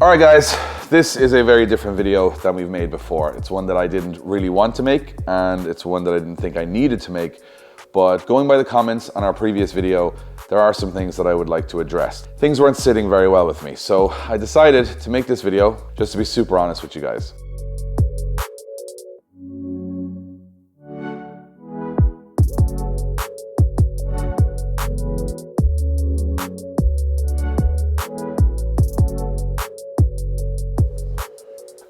Alright guys, this is a very different video than we've made before. It's one that I didn't really want to make, and it's one that I didn't think I needed to make. But going by the comments on our previous video, there are some things that I would like to address. Things weren't sitting very well with me, so I decided to make this video just to be super honest with you guys.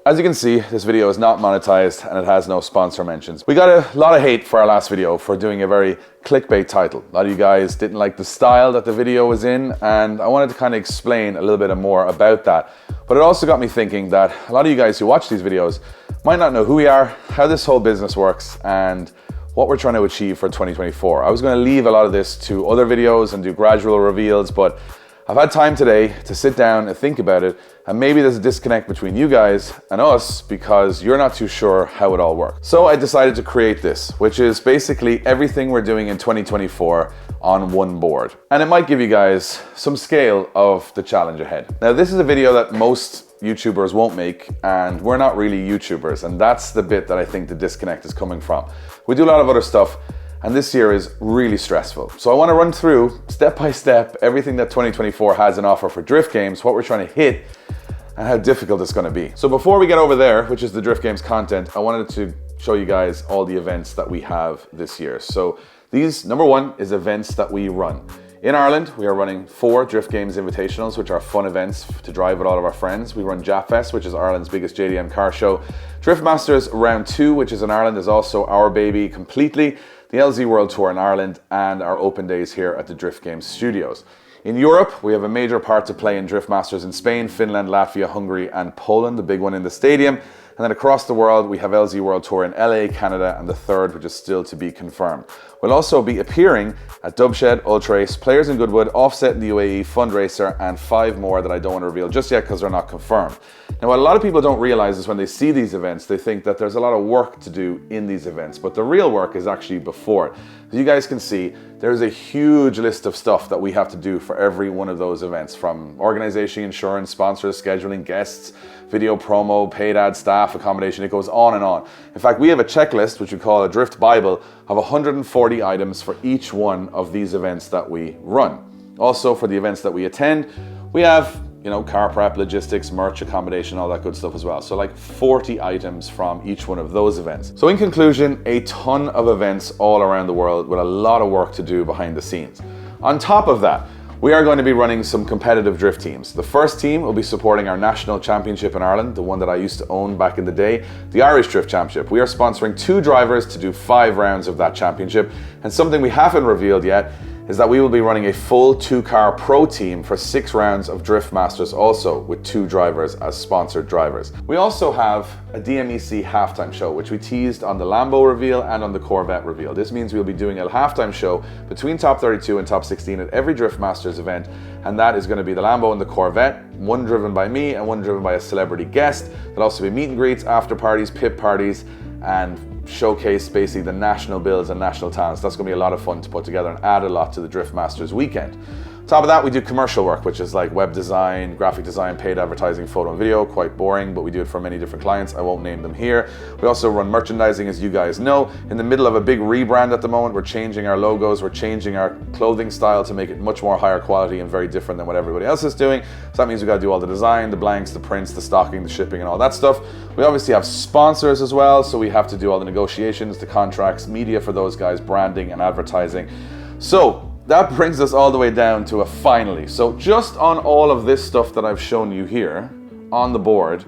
As you can see, this video is not monetized and it has no sponsor mentions. We got a lot of hate for our last video for doing a very clickbait title. A lot of you guys didn't like the style that the video was in, and I wanted to kind of explain a little bit more about that. But it also got me thinking that a lot of you guys who watch these videos might not know who we are, how this whole business works, and what we're trying to achieve for 2024. I was going to leave a lot of this to other videos and do gradual reveals, but I've had time today to sit down and think about it, and maybe there's a disconnect between you guys and us because you're not too sure how it all works. So I decided to create this, which is basically everything we're doing in 2024 on one board. And it might give you guys some scale of the challenge ahead. Now, this is a video that most YouTubers won't make, and we're not really YouTubers, and that's the bit that I think the disconnect is coming from. We do a lot of other stuff, and this year is really stressful. So I want to run through step by step everything that 2024 has in offer for drift games, what we're trying to hit, and how difficult it's going to be. So before we get over there, which is the drift games content, I wanted to show you guys all the events that we have this year. So these, number one, is events that we run. In Ireland, we are running 4 Drift Games Invitationals, which are fun events to drive with all of our friends. We run Japfest, which is Ireland's biggest JDM car show. Drift Masters Round 2, which is in Ireland, is also our baby completely. The LZ World Tour in Ireland, and our open days here at the Drift Games Studios. In Europe, we have a major part to play in Drift Masters in Spain, Finland, Latvia, Hungary, and Poland, the big one in the stadium. And then across the world, we have LZ World Tour in LA, Canada, and the third, which is still to be confirmed. We'll also be appearing at Dubshed, Ultrace, Players in Goodwood, Offset in the UAE, Fundraiser, and 5 more that I don't want to reveal just yet because they're not confirmed. Now, what a lot of people don't realize is when they see these events, they think that there's a lot of work to do in these events, but the real work is actually before it. As you guys can see, there's a huge list of stuff that we have to do for every one of those events, from organization, insurance, sponsors, scheduling, guests, video promo, paid ad, staff, accommodation. It goes on and on. In fact, we have a checklist, which we call a Drift Bible, of 140 items for each one of these events that we run. Also, for the events that we attend, we have, car prep, logistics, merch, accommodation, all that good stuff as well. So like 40 items from each one of those events. So in conclusion, a ton of events all around the world with a lot of work to do behind the scenes. On top of that, we are going to be running some competitive drift teams. The first team will be supporting our national championship in Ireland, the one that I used to own back in the day, the Irish Drift Championship. We are sponsoring 2 drivers to do 5 rounds of that championship. And something we haven't revealed yet is that we will be running a full 2-car pro team for 6 rounds of Drift Masters, also with 2 drivers as sponsored drivers. We also have a DMEC halftime show, which we teased on the Lambo reveal and on the Corvette reveal. This means we'll be doing a halftime show between top 32 and top 16 at every Drift Masters event, and that is going to be the Lambo and the Corvette, one driven by me and one driven by a celebrity guest. There'll also be meet and greets, after parties, pit parties, and showcase basically the national builds and national talents. That's going to be a lot of fun to put together and add a lot to the Drift Masters weekend. On top of that, we do commercial work, which is like web design, graphic design, paid advertising, photo and video. Quite boring, but we do it for many different clients. I won't name them here. We also run merchandising, as you guys know. In the middle of a big rebrand at the moment, we're changing our logos, we're changing our clothing style to make it much more higher quality and very different than what everybody else is doing. So that means we got to do all the design, the blanks, the prints, the stocking, the shipping, and all that stuff. We obviously have sponsors as well, so we have to do all the negotiations, the contracts, media for those guys, branding and advertising. So that brings us all the way down to a finally. So just on all of this stuff that I've shown you here on the board,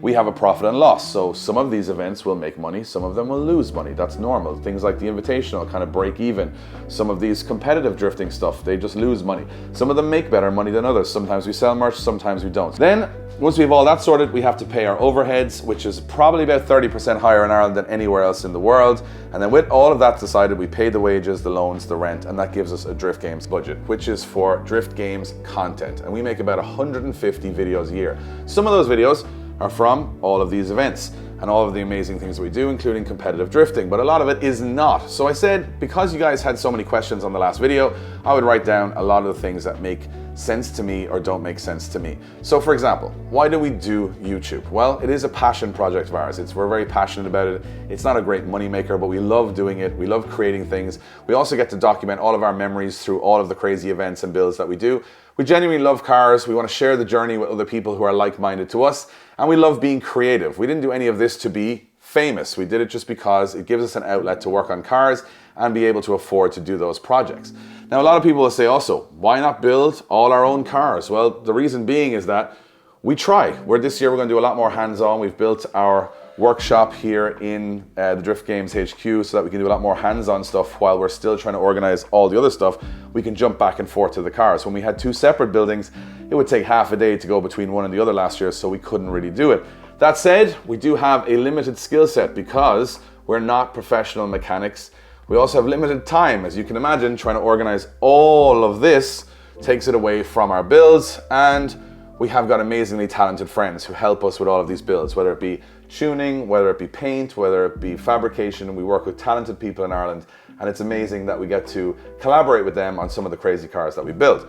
we have a profit and loss. So some of these events will make money, some of them will lose money. That's normal. Things like the Invitational kind of break even. Some of these competitive drifting stuff, they just lose money. Some of them make better money than others. Sometimes we sell merch, sometimes we don't. Then, once we have all that sorted, we have to pay our overheads, which is probably about 30% higher in Ireland than anywhere else in the world. And then with all of that decided, we pay the wages, the loans, the rent, and that gives us a Drift Games budget, which is for Drift Games content. And we make about 150 videos a year. Some of those videos are from all of these events. and all of the amazing things that we do, including competitive drifting, but a lot of it is not. So I said, because you guys had so many questions on the last video, I would write down a lot of the things that make sense to me or don't make sense to me. So for example, why do we do YouTube? Well, it is a passion project of ours. We're very passionate about it. It's not a great money maker, but we love doing it. We love creating things. We also get to document all of our memories through all of the crazy events and builds that we do. We genuinely love cars. We want to share the journey with other people who are like-minded to us, and we love being creative. We didn't do any of this to be famous. We did it just because it gives us an outlet to work on cars and be able to afford to do those projects. Now, a lot of people will say also, why not build all our own cars? Well, the reason being is that we try. This year we're going to do a lot more hands-on. We've built our workshop here in the Drift Games HQ so that we can do a lot more hands-on stuff while we're still trying to organize all the other stuff. We can jump back and forth to the cars. When we had two separate buildings, it would take half a day to go between one and the other last year, so we couldn't really do it. That said, we do have a limited skill set because we're not professional mechanics. We also have limited time. As you can imagine, trying to organize all of this takes it away from our builds, and we have got amazingly talented friends who help us with all of these builds, whether it be tuning, whether it be paint, whether it be fabrication. We work with talented people in Ireland, and it's amazing that we get to collaborate with them on some of the crazy cars that we build.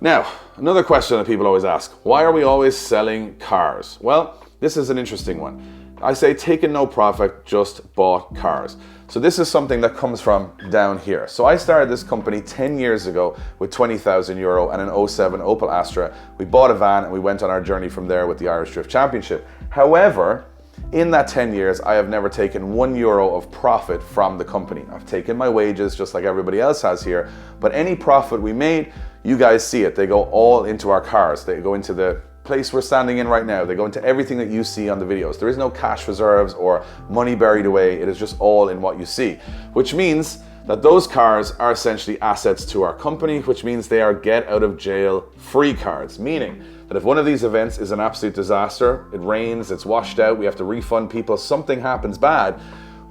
Now, another question that people always ask, why are we always selling cars? Well, this is an interesting one. I say taking no profit, just bought cars. So this is something that comes from down here. So I started this company 10 years ago with 20,000 euro and an 07 Opel Astra. We bought a van and we went on our journey from there with the Irish Drift Championship. However, in that 10 years, I have never taken €1 of profit from the company. I've taken my wages just like everybody else has here, but any profit we made, you guys see it. They go all into our cars. They go into the place we're standing in right now. They go into everything that you see on the videos. There is no cash reserves or money buried away. It is just all in what you see, which means that those cars are essentially assets to our company, which means they are get out of jail free cards, meaning that if one of these events is an absolute disaster, it rains, it's washed out, we have to refund people, something happens bad,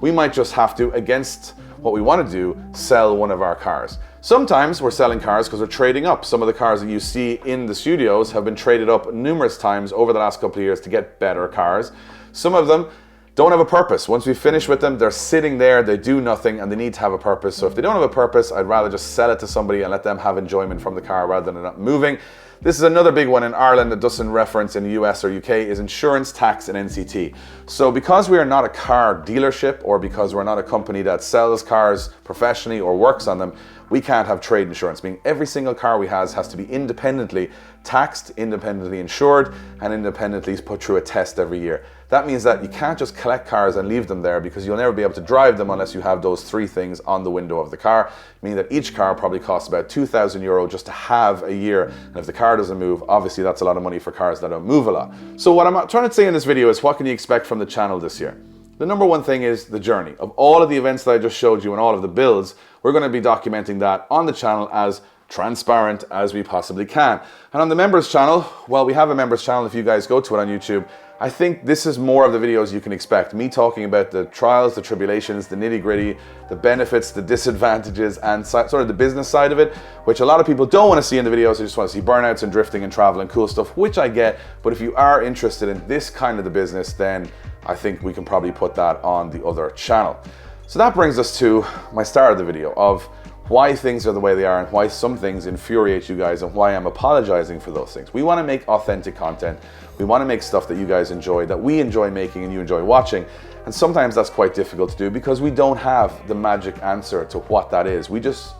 we might just have to, against what we want to do, sell one of our cars. Sometimes we're selling cars because we're trading up. Some of the cars that you see in the studios have been traded up numerous times over the last couple of years to get better cars. Some of them don't have a purpose. Once we finish with them, they're sitting there, they do nothing, and they need to have a purpose. So if they don't have a purpose, I'd rather just sell it to somebody and let them have enjoyment from the car rather than it not moving. This is another big one in Ireland that doesn't reference in the US or UK is insurance, tax, and NCT. So because we are not a car dealership or because we're not a company that sells cars professionally or works on them, we can't have trade insurance, meaning every single car we have has to be independently taxed, independently insured, and independently put through a test every year. That means that you can't just collect cars and leave them there because you'll never be able to drive them unless you have those three things on the window of the car, meaning that each car probably costs about 2,000 euro just to have a year. And if the car doesn't move, obviously that's a lot of money for cars that don't move a lot. So what I'm trying to say in this video is what can you expect from the channel this year? The number one thing is the journey. Of all of the events that I just showed you and all of the builds, we're going to be documenting that on the channel as transparent as we possibly can. And on the members channel, well, we have a members channel if you guys go to it on YouTube. I think this is more of the videos you can expect. Me talking about the trials, the tribulations, the nitty gritty, the benefits, the disadvantages, and sort of the business side of it, which a lot of people don't want to see in the videos. They just want to see burnouts and drifting and travel and cool stuff, which I get. But if you are interested in this kind of the business, then I think we can probably put that on the other channel. So that brings us to my start of the video of why things are the way they are and why some things infuriate you guys and why I'm apologizing for those things. We want to make authentic content. We want to make stuff that you guys enjoy, that we enjoy making and you enjoy watching. And sometimes that's quite difficult to do because we don't have the magic answer to what that is.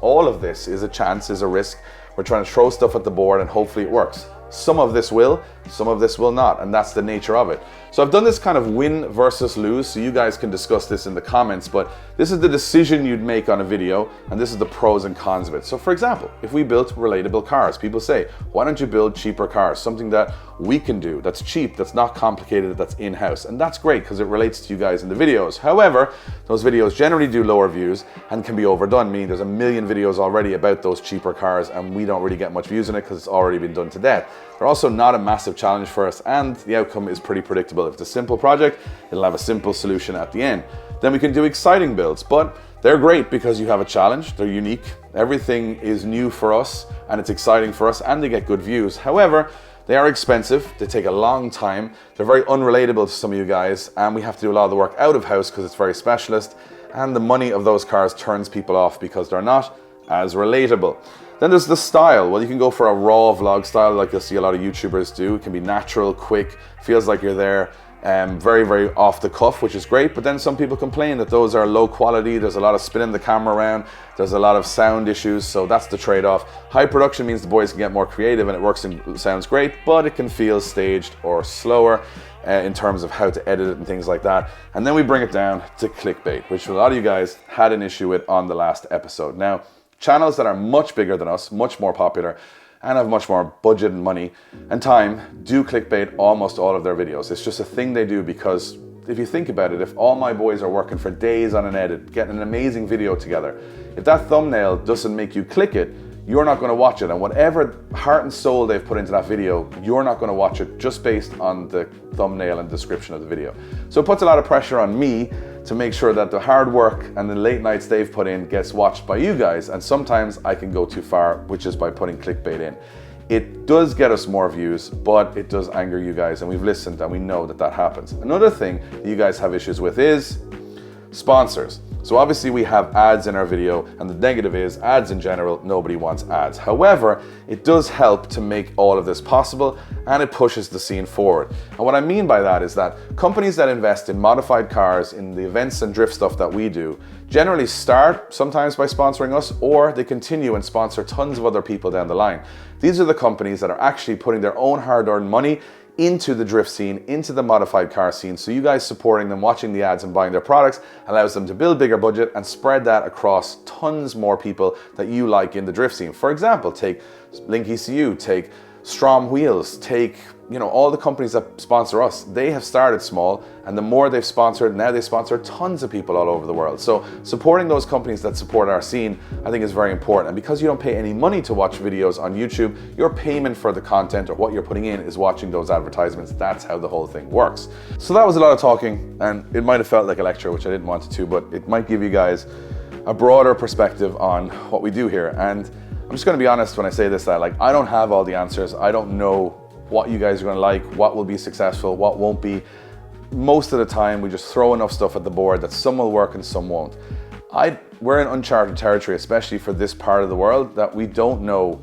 All of this is a chance, is a risk. We're trying to throw stuff at the board and hopefully it works. Some of this will, some of this will not, and that's the nature of it. So I've done this kind of win versus lose, so you guys can discuss this in the comments, but this is the decision you'd make on a video, and this is the pros and cons of it. So for example, if we built relatable cars, people say, why don't you build cheaper cars? Something that we can do, that's cheap, that's not complicated, that's in-house. And that's great because it relates to you guys in the videos. However, those videos generally do lower views and can be overdone, meaning there's a million videos already about those cheaper cars and we don't really get much views in it because it's already been done to death. They're also not a massive challenge for us and the outcome is pretty predictable. If it's a simple project, it'll have a simple solution at the end. Then we can do exciting builds, but they're great because you have a challenge, they're unique, everything is new for us and it's exciting for us and they get good views. However, They are expensive, they take a long time, they're very unrelatable to some of you guys, and we have to do a lot of the work out of house because it's very specialist, and the money of those cars turns people off because they're not as relatable. Then there's the style. Well, you can go for a raw vlog style like you'll see a lot of YouTubers do. It can be natural, quick, feels like you're there, very, very off the cuff, which is great. But then some people complain that those are low quality. There's a lot of spinning the camera around. There's a lot of sound issues, so that's the trade-off. High production means the boys can get more creative and it works and sounds great, but it can feel staged or slower in terms of how to edit it and things like that. And then we bring it down to clickbait, which a lot of you guys had an issue with on the last episode. Now, channels that are much bigger than us, much more popular, and have much more budget and money and time do clickbait almost all of their videos. It's just a thing they do because if you think about it, if all my boys are working for days on an edit, getting an amazing video together, if that thumbnail doesn't make you click it, you're not going to watch it, and whatever heart and soul they've put into that video, you're not going to watch it just based on the thumbnail and description of the video. So it puts a lot of pressure on me to make sure that the hard work and the late nights they've put in gets watched by you guys, and sometimes I can go too far, which is by putting clickbait in. It does get us more views, but it does anger you guys, and we've listened and we know that that happens. Another thing that you guys have issues with is sponsors. So obviously we have ads in our video, and the negative is ads in general, nobody wants ads. However, it does help to make all of this possible, and it pushes the scene forward. And what I mean by that is that companies that invest in modified cars, in the events and drift stuff that we do, generally start sometimes by sponsoring us, or they continue and sponsor tons of other people down the line. These are the companies that are actually putting their own hard-earned money into the drift scene, into the modified car scene. So you guys supporting them, watching the ads and buying their products allows them to build bigger budget and spread that across tons more people that you like in the drift scene. For example, take Link ECU, take Strom Wheels, take, you know, all the companies that sponsor us. They have started small, and the more they've sponsored, now they sponsor tons of people all over the world. So supporting those companies that support our scene, I think is very important. And because you don't pay any money to watch videos on YouTube, your payment for the content or what you're putting in is watching those advertisements. That's how the whole thing works. So that was a lot of talking, and it might have felt like a lecture, which I didn't want it to, but it might give you guys a broader perspective on what we do here. And I'm just gonna be honest when I say this, that like, I don't have all the answers. I don't know what you guys are gonna like, what will be successful, what won't be. Most of the time, we just throw enough stuff at the board that some will work and some won't. We're in uncharted territory, especially for this part of the world, that we don't know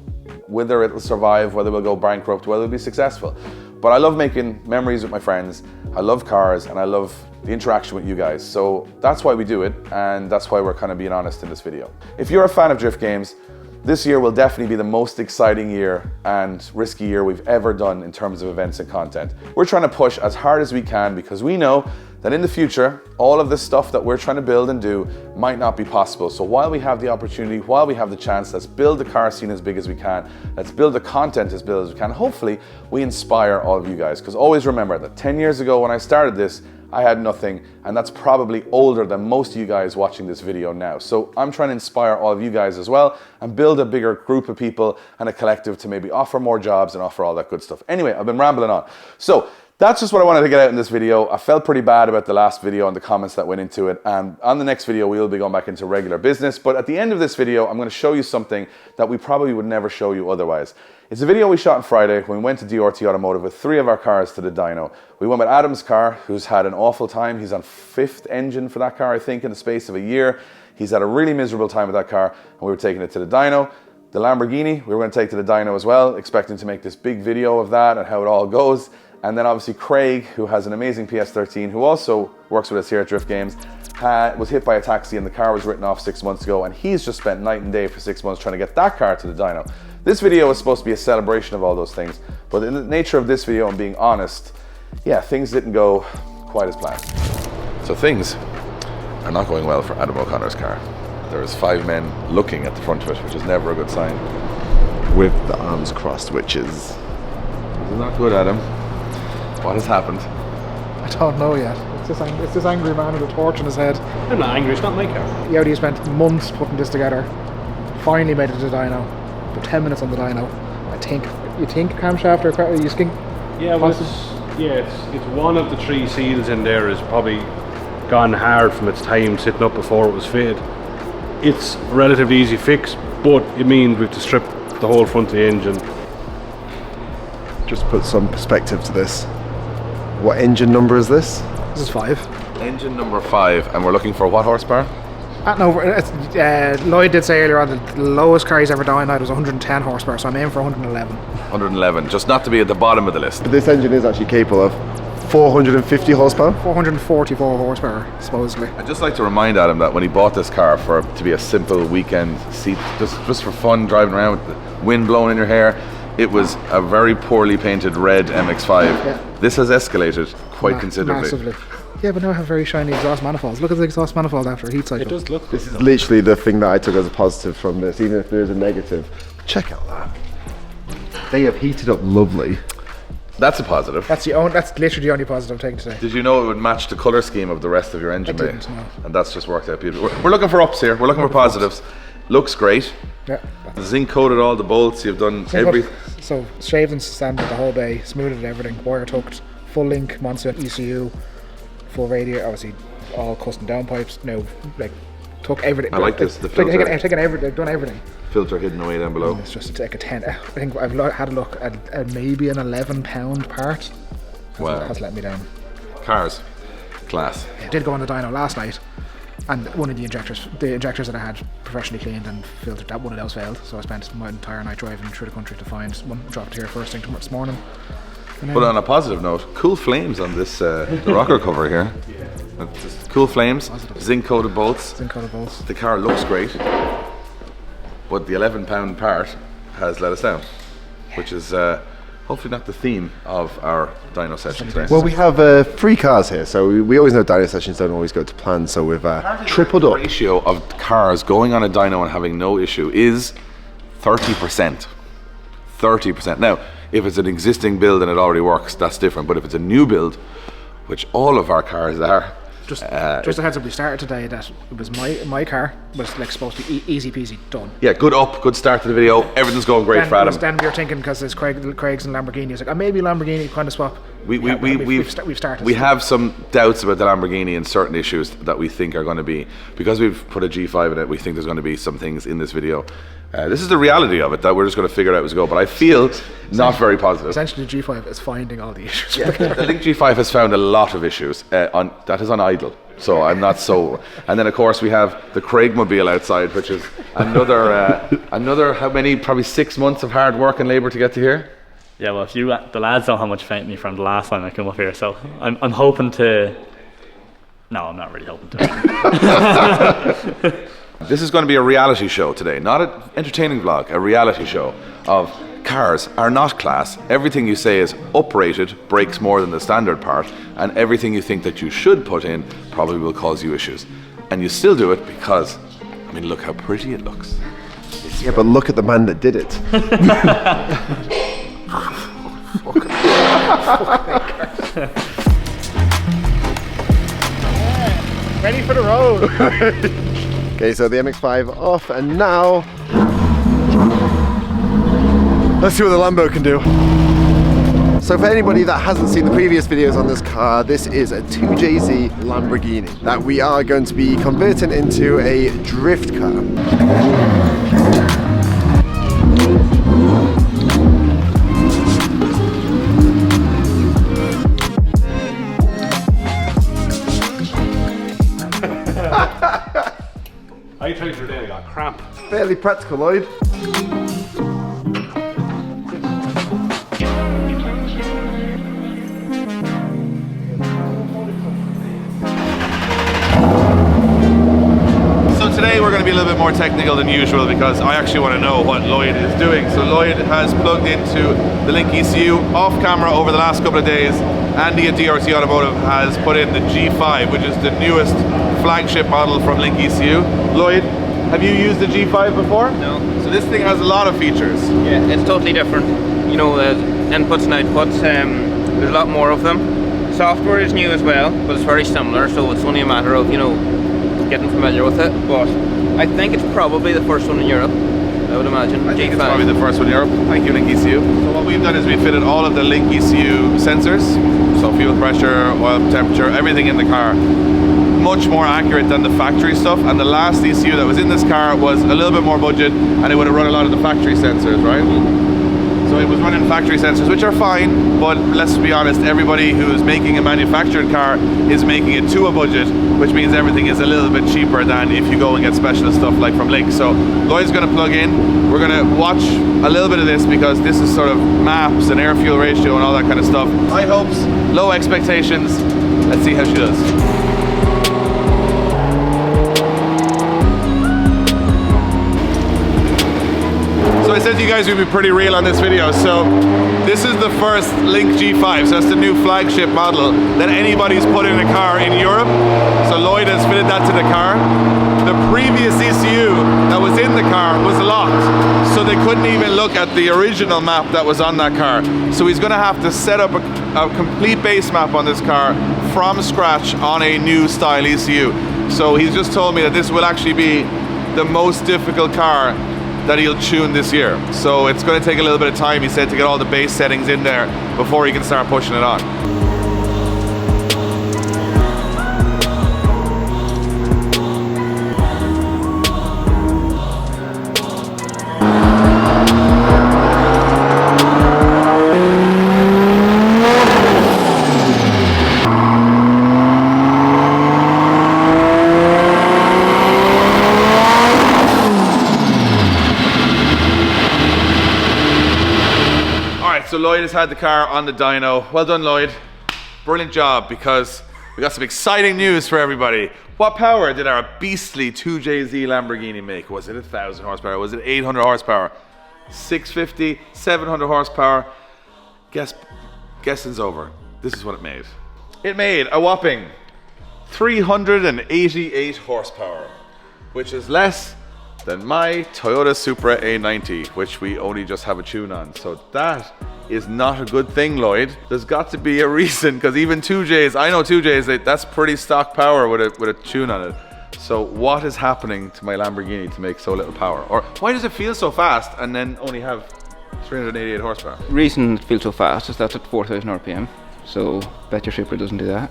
whether it'll survive, whether we'll go bankrupt, whether it'll be successful. But I love making memories with my friends. I love cars, and I love the interaction with you guys. So that's why we do it, and that's why we're kind of being honest in this video. If you're a fan of drift games, this year will definitely be the most exciting year and risky year we've ever done in terms of events and content. We're trying to push as hard as we can because we know that in the future, all of this stuff that we're trying to build and do might not be possible. So while we have the opportunity, while we have the chance, let's build the car scene as big as we can. Let's build the content as big as we can. Hopefully, we inspire all of you guys. Because always remember that 10 years ago when I started this, I had nothing, and that's probably older than most of you guys watching this video now. So I'm trying to inspire all of you guys as well and build a bigger group of people and a collective to maybe offer more jobs and offer all that good stuff. Anyway, I've been rambling on. So that's just what I wanted to get out in this video. I felt pretty bad about the last video and the comments that went into it. And on the next video, we will be going back into regular business. But at the end of this video, I'm going to show you something that we probably would never show you otherwise. It's a video we shot on Friday when we went to DRT Automotive with 3 of our cars to the dyno. We went with Adam's car, who's had an awful time. He's on 5th engine for that car, I think, in the space of a year. He's had a really miserable time with that car, and we were taking it to the dyno. The Lamborghini, we were going to take to the dyno as well, expecting to make this big video of that and how it all goes. And then obviously Craig, who has an amazing PS13, who also works with us here at Drift Games, was hit by a taxi and the car was written off 6 months ago, and he's just spent night and day for 6 months trying to get that car to the dyno. This video is supposed to be a celebration of all those things, but in the nature of this video and being honest, yeah, things didn't go quite as planned. So things are not going well for Adam O'Connor's car. There's 5 men looking at the front of it, which is never a good sign. With the arms crossed, which is not good, Adam. What has happened? I don't know yet. It's this angry man with a torch in his head. I'm not angry, it's not my car. Yodi spent months putting this together. Finally made it to the dyno. For 10 minutes on the dyno. You think camshaft or you think? Yeah, well, it's one of the 3 seals in there is probably gone hard from its time sitting up before it was fitted. It's a relatively easy fix, but it means we have to strip the whole front of the engine. just put some perspective to this. What engine number is this? This is 5. Engine number 5, and we're looking for what horsepower? Lloyd did say earlier on that the lowest car he's ever dynoed was 110 horsepower, so I'm aiming for 111. 111, just not to be at the bottom of the list. This engine is actually capable of 450 horsepower. 444 horsepower, supposedly. I'd just like to remind Adam that when he bought this car for to be a simple weekend seat, just for fun, driving around with the wind blowing in your hair, it was a very poorly painted red MX-5. Yeah. This has escalated quite considerably. Massively. Yeah, but now I have very shiny exhaust manifolds. Look at the exhaust manifold after a heat cycle. It does look. This is literally the thing that I took as a positive from this, even if there's a negative. Check out that. They have heated up lovely. That's a positive. That's literally the only positive I'm taking today. Did you know it would match the colour scheme of the rest of your engine bay? didn't, no. And that's just worked out beautiful. We're looking for ups here. We're looking for positives. Looks great. Yeah. Zinc coated all the bolts. You've done So shaved and sanded the whole bay, smoothed everything, wire tucked, full link, Monster ECU, full radiator, obviously all custom downpipes. Now, like, took everything. I like this. The filter. Taken everything. Done everything. Filter hidden away down below. It's just like a 10. I think I've had a look at maybe an £11 part. Wow. Has let me down. Cars. Class. I did go on the dyno last night, and one of the injectors that I had professionally cleaned and filtered, that one of those failed. So I spent my entire night driving through the country to find one. Dropped here first thing this morning. But on a positive note, cool flames on this the rocker cover here. Just cool flames, zinc coated bolts. The car looks great, but the £11 part has let us down, which is hopefully not the theme of our dyno session today. Well, we have 3 cars here, so we always know dyno sessions don't always go to plan, so we've tripled up. The ratio of cars going on a dyno and having no issue is 30%. 30%. Now, if it's an existing build and it already works, that's different. But if it's a new build, which all of our cars are, just a heads up, we started today that it was my car was like supposed to be easy peasy done. Yeah, good start to the video. Everything's going great for Adam. Then we were thinking, because there's Craig's and Lamborghini, it's like maybe Lamborghini kind of swap. We've started. We have some doubts about the Lamborghini and certain issues that we think are going to be, because we've put a G5 in it. We think there's going to be some things in this video. This is the reality of it that we're just going to figure it out as we go. But I feel not very positive. Essentially, the G5 is finding all the issues. Yeah. The Link G5 has found a lot of issues that is on idle. So I'm not so. And then of course we have the Craigmobile outside, which is another how many? Probably 6 months of hard work and labour to get to here. Yeah, well, the lads know how much faint me from the last time I came up here, so I'm hoping to. No, I'm not really hoping to. This is going to be a reality show today, not an entertaining vlog, a reality show of cars are not class. Everything you say is uprated, breaks more than the standard part, and everything you think that you should put in probably will cause you issues. And you still do it because, I mean, look how pretty it looks. Yeah, but look at the man that did it. Ready for the road. Okay, so the MX-5 off, and now let's see what the Lambo can do. So for anybody that hasn't seen the previous videos on this car, this is a 2JZ Lamborghini that we are going to be converting into a drift car. I tried for a day, I got cramp. Fairly practical, Lloyd. So today we're going to be a little bit more technical than usual because I actually want to know what Lloyd is doing. So Lloyd has plugged into the Link ECU off camera over the last couple of days. Andy at DRT Automotive has put in the G5, which is the newest flagship model from Link ECU. Lloyd, have you used the G5 before? No. So this thing has a lot of features. Yeah, it's totally different. You know, the inputs and outputs, there's a lot more of them. Software is new as well, but it's very similar, so it's only a matter of, you know, getting familiar with it. But I think it's probably the first one in Europe, I would imagine. I think it's probably the first one in Europe. Thank you, Link ECU. So what we've done is we've fitted all of the Link ECU sensors, so fuel pressure, oil temperature, everything in the car. Much more accurate than the factory stuff, and the last ECU that was in this car was a little bit more budget and it would have run a lot of the factory sensors, right? So it was running factory sensors, which are fine, but let's be honest, everybody who's making a manufactured car is making it to a budget, which means everything is a little bit cheaper than if you go and get specialist stuff like from Link. So Lloyd's going to plug in. We're going to watch a little bit of this because this is sort of maps and air fuel ratio and all that kind of stuff. High hopes, low expectations. Let's see how she does. So I said to you guys we'd be pretty real on this video. So this is the first Link G5, so that's the new flagship model that anybody's put in a car in Europe. So Lloyd has fitted that to the car. The previous ECU that was in the car was locked, so they couldn't even look at the original map that was on that car. So he's going to have to set up a complete base map on this car from scratch on a new style ECU. So he's just told me that this will actually be the most difficult car that he'll tune this year. So it's going to take a little bit of time, he said, to get all the base settings in there before he can start pushing it on. So Lloyd has had the car on the dyno. Well done, Lloyd. Brilliant job, because we got some exciting news for everybody. What power did our beastly 2JZ Lamborghini make? Was it 1,000 horsepower? Was it 800 horsepower? 650, 700 horsepower? Guessing's over. This is what it made. It made a whopping 388 horsepower, which is less than my Toyota Supra A90, which we only just have a tune on. So that is not a good thing, Lloyd. There's got to be a reason, because even 2Js, I know 2Js, that's pretty stock power with a tune on it. So what is happening to my Lamborghini to make so little power? Or why does it feel so fast and then only have 388 horsepower? The reason it feels so fast is that's at 4,000 RPM. So bet your Supra doesn't do that.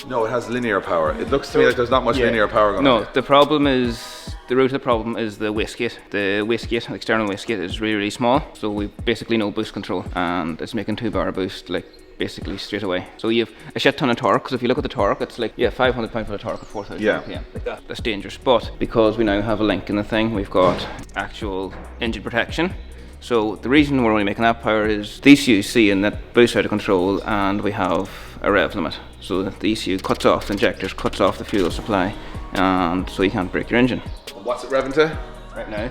No, it has linear power. It looks to me like there's not much linear power going on. No, the problem is, the root of the problem is the wastegate. The wastegate, the external wastegate, is really, really small. So we basically no boost control, and it's making 2-bar boost like basically straight away. So you have a shit ton of torque, because if you look at the torque, it's like 500 pound-foot of torque at 4,000 RPM. Like that. That's dangerous. But because we now have a link in the thing, we've got actual engine protection. So the reason we're only making that power is the ECU seeing that boost out of control, and we have a rev limit. So the ECU cuts off the injectors, cuts off the fuel supply, and so you can't break your engine. What's it revving to? Right now,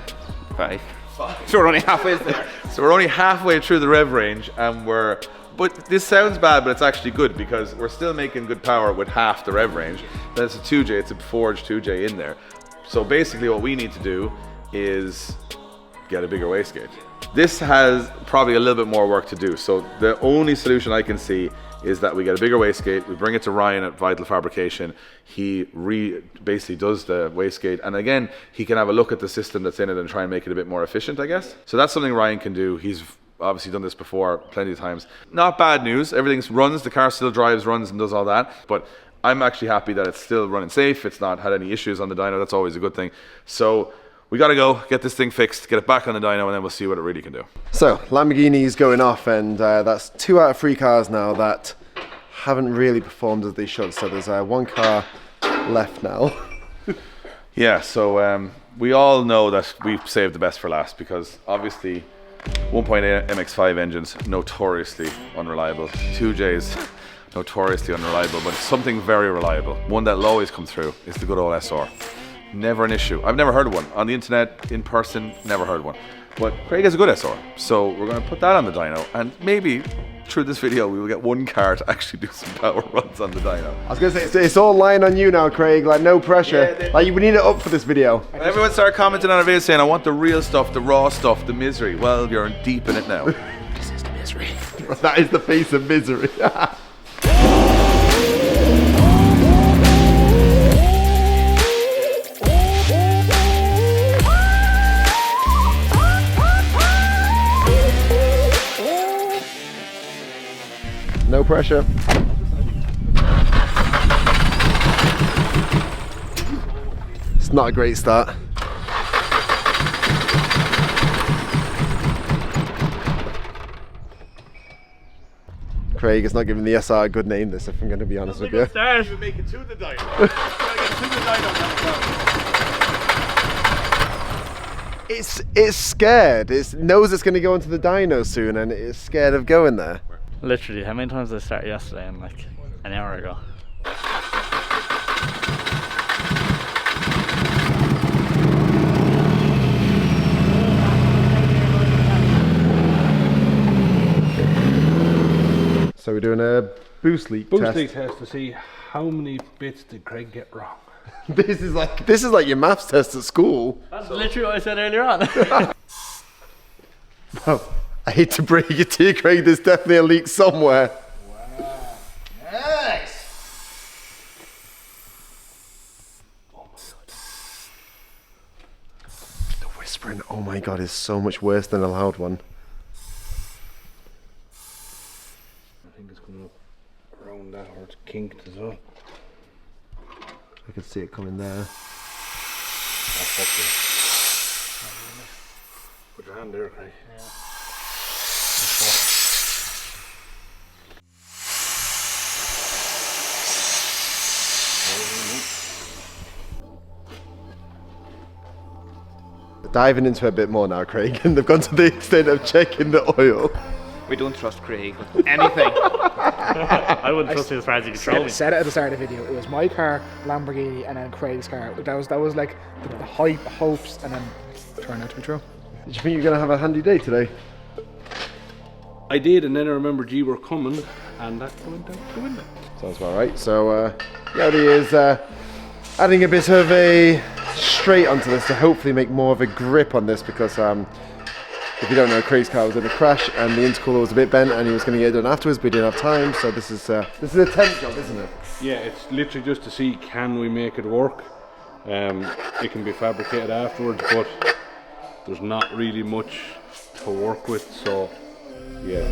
5. So we're only halfway there. So we're only halfway through the rev range, and but this sounds bad, but it's actually good, because we're still making good power with half the rev range. Then it's a 2J, it's a forged 2J in there. So basically what we need to do is get a bigger wastegate. This has probably a little bit more work to do. So the only solution I can see is that we get a bigger wastegate, we bring it to Ryan at Vital Fabrication, he basically does the wastegate, and again, he can have a look at the system that's in it and try and make it a bit more efficient, I guess. So that's something Ryan can do. He's obviously done this before plenty of times. Not bad news, everything runs, the car still drives, runs and does all that, but I'm actually happy that it's still running safe, it's not had any issues on the dyno, that's always a good thing. So we gotta go, get this thing fixed, get it back on the dyno, and then we'll see what it really can do. So, Lamborghini's going off, and that's 2 out of 3 cars now that haven't really performed as they should. So there's 1 car left now. Yeah, so we all know that we've saved the best for last, because obviously 1.8 MX-5 engines, notoriously unreliable. 2Js, notoriously unreliable, but something very reliable, one that'll always come through, is the good old SR. Never an issue. I've never heard of one. On the internet, in person, never heard of one. But Craig has a good SR, so we're going to put that on the dyno, and maybe through this video we will get 1 car to actually do some power runs on the dyno. I was going to say, it's all lying on you now, Craig, like no pressure. Yeah, like we need it up for this video. Everyone started commenting on our video saying, I want the real stuff, the raw stuff, the misery. Well, you're deep in it now. This is the misery. That is the face of misery. No pressure. It's not a great start. Craig is not giving the SR a good name this, if I'm going to be honest with you. Even make it to the dyno. Gotta get to the dyno. It's scared. It knows it's going to go into the dyno soon, and it's scared of going there. Literally, how many times did I start yesterday and like an hour ago? So we're doing a boost leak test. Leak test to see how many bits did Craig get wrong. This is like your maths test at school. That's literally what I said earlier on. Well, I hate to break it to you, Craig, there's definitely a leak somewhere. Wow. Nice. The whispering, oh my god, is so much worse than a loud one. I think it's coming up around that, or it's kinked as well. I can see it coming there. Put your hand there, Craig. Yeah. Diving into it a bit more now, Craig, and they've gone to the extent of checking the oil. We don't trust Craig with anything. I wouldn't trust you as far as you control me. I said it at the start of the video. It was my car, Lamborghini, and then Craig's car. That was like the hype, hopes, and then turned out to be true. Did you think you were going to have a handy day today? I did, and then I remembered you were coming, and that went out the window. Sounds about right. So, Yodi is adding a bit of a straight onto this to hopefully make more of a grip on this, because if you don't know, Craig's car was in a crash and the intercooler was a bit bent and he was going to get it done afterwards, but he didn't have time. So this is a temp job, isn't it? Yeah, it's literally just to see, can we make it work. It can be fabricated afterwards, but there's not really much to work with, so yeah.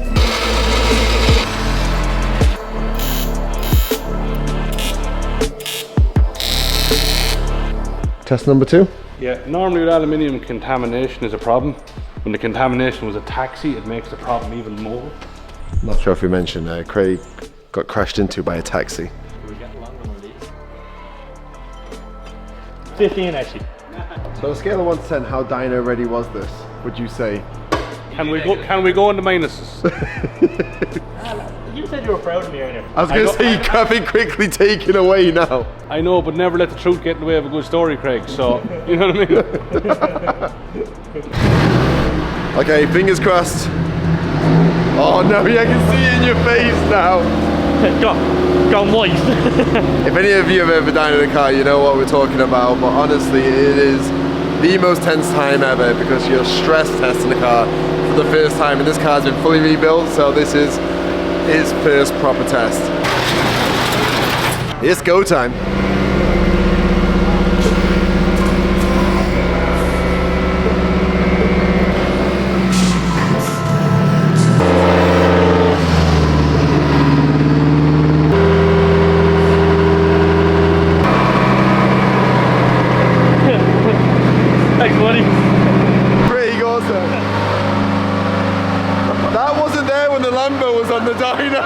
Test number 2. Yeah, normally with aluminium, contamination is a problem. When the contamination was a taxi, it makes the problem even more. Not sure if we mentioned Craig got crashed into by a taxi. Are we getting longer on these? 15 actually. So on a scale of 1 to 10, how dyno ready was this, would you say? Can we go on the minuses? You said you were proud of me earlier. I was going to say, you can't be quickly taken away now. I know, but never let the truth get in the way of a good story, Craig, so, you know what I mean? Okay, fingers crossed. Oh no, yeah, I can see it in your face now. Gone white. If any of you have ever dined in a car, you know what we're talking about, but honestly, it is the most tense time ever because you're stress testing the car for the first time, and this car's been fully rebuilt, so this is his first proper test. It's go time. Thanks, buddy. Pretty awesome. That wasn't there when the Lambo was on the dyno.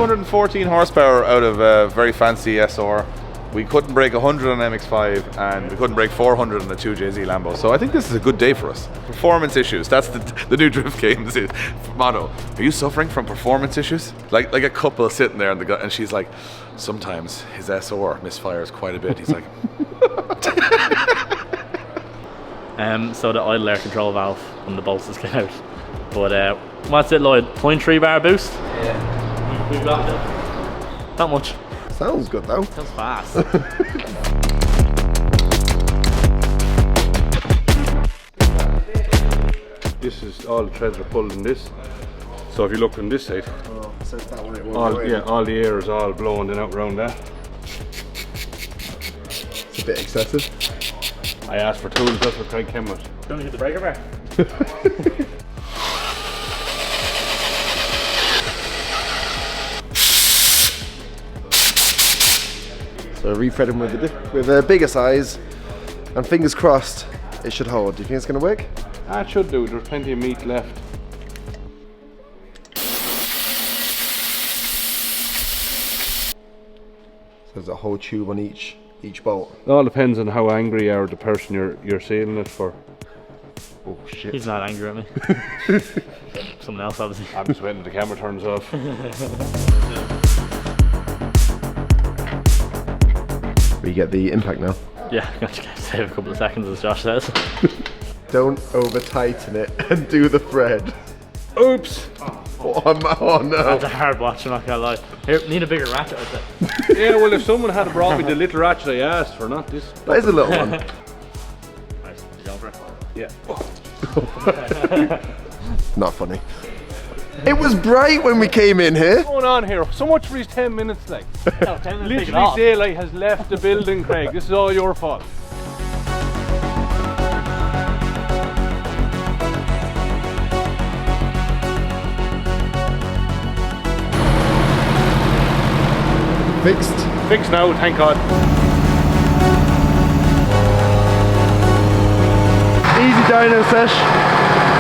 And 14 horsepower out of a very fancy SR. We couldn't break 100 on MX-5 and we couldn't break 400 on the 2JZ Lambo. So I think this is a good day for us. Performance issues, that's the new Drift Games motto. Are you suffering from performance issues? Like a couple sitting there and she's like, sometimes his SR misfires quite a bit. He's like... So the idle air control valve on the bolts has come out. But what's it, Lloyd? 0.3 bar boost? Yeah. We've got it. Not much. Sounds good though. Sounds fast. This is all the threads are pulled in this. So if you look on this side, Oh, so it's that one it won't go in. yeah, all the air is all blowing in out around that. It's a bit excessive. I asked for tools, that's what Craig came with. Don't hit the breaker bar. So refred them with a bigger size, and fingers crossed it should hold. Do you think it's going to work? Ah, it should do, there's plenty of meat left. So there's a whole tube on each bolt. It all depends on how angry you are with the person you're sealing it for. Oh shit. He's not angry at me. Someone else, obviously. I'm just waiting till the camera turns off. We get the impact now. Yeah, gotcha. Save a couple of seconds, as Josh says. Don't over tighten it and do the thread. Oops! Oh no. That's a hard watch, I'm not gonna lie. Here, need a bigger ratchet, I'd say. Yeah, well, if someone had brought me the little ratchet I asked for, not this. That is a little one. Nice, you going for it? Yeah. Not funny. It was bright when we came in here. What's going on here? So much for these 10 minutes, like. No, 10 minutes take it Literally, off. daylight has left the building, Craig. This is all your fault. Fixed. Fixed now, thank God. Easy dyno sesh.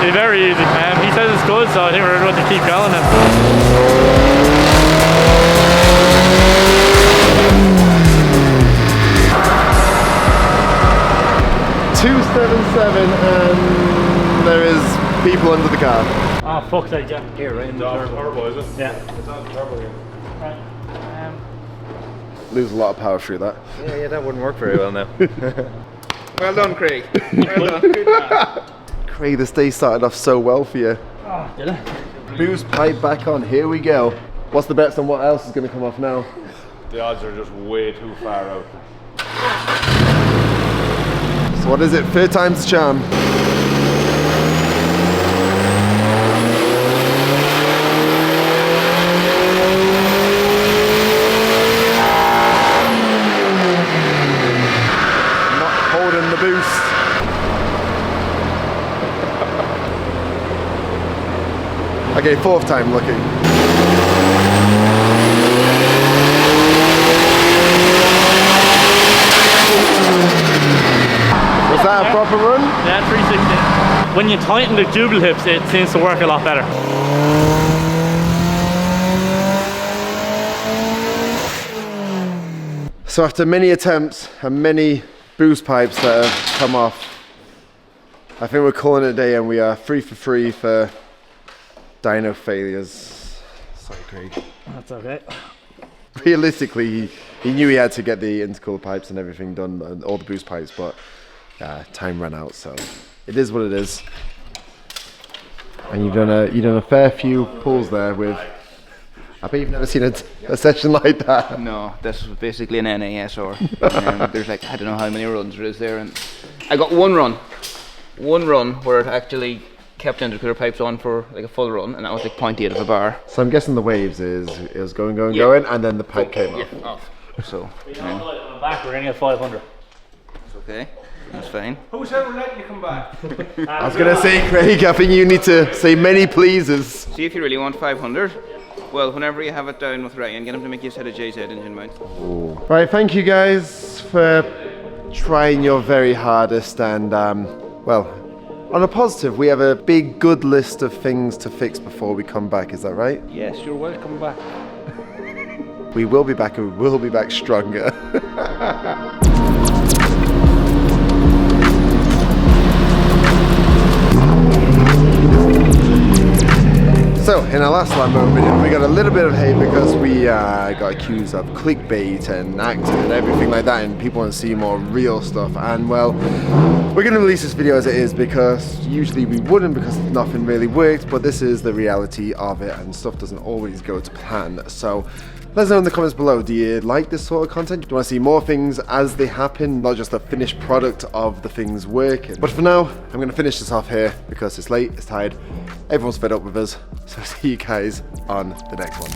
It's very easy. He says it's good, so I think we're going to keep going then. 277, and there is people under the car. Oh, fuck's sake, yeah. Here, right in the turbo. Turbo, is it? Yeah. It's on the turbo here. Right. Lose a lot of power through that. Yeah, that wouldn't work very well now. Well done, Craig. Well done. Craig, this day started off so well for you. Oh, did it? Boost pipe back on, here we go. What's the bets on what else is going to come off now? The odds are just way too far out. So what is it? Third time's the charm. Not holding the boost. Okay, fourth time lucky. Was that a proper run? Yeah, 360. When you tighten the jubal hips, it seems to work a lot better. So after many attempts and many boost pipes that have come off, I think we're calling it a day, and we are 3 for 3 for dyno failures. Sorry, Craig. That's okay. Realistically, he knew he had to get the intercooler pipes and everything done, and all the boost pipes, but time ran out, so it is what it is. And you've done a fair few pulls there with. I bet you've never seen a session like that. No, this was basically an NASR. There's like, I don't know how many runs there is there, and I got one run where it actually kept intercooler pipes on for like a full run, and that was like 0.8 of a bar. So I'm guessing the waves is it was going, Yeah. and then the pipe came off. Yeah, off. So, On the back, we're going to get 500. it's okay. That's fine. Who's ever letting you come back? I was gonna say, Craig, I think you need to say many pleases. See if you really want 500. Well, whenever you have it down with Ryan, get him to make you a set of JZ engine mount. Right, thank you guys for trying your very hardest, and well, on a positive, we have a big good list of things to fix before we come back, is that right? Yes, you're welcome back. We will be back, and we will be back stronger. So, in our last Lambo video, we got a little bit of hate because we got accused of clickbait and acting and everything like that, and people want to see more real stuff. And well, we're going to release this video as it is, because usually we wouldn't, because nothing really worked, but this is the reality of it, and stuff doesn't always go to plan. So Let us know in the comments below, do you like this sort of content? Do you want to see more things as they happen, not just the finished product of the things working? But for now, I'm going to finish this off here because it's late, it's tired, everyone's fed up with us. So see you guys on the next one.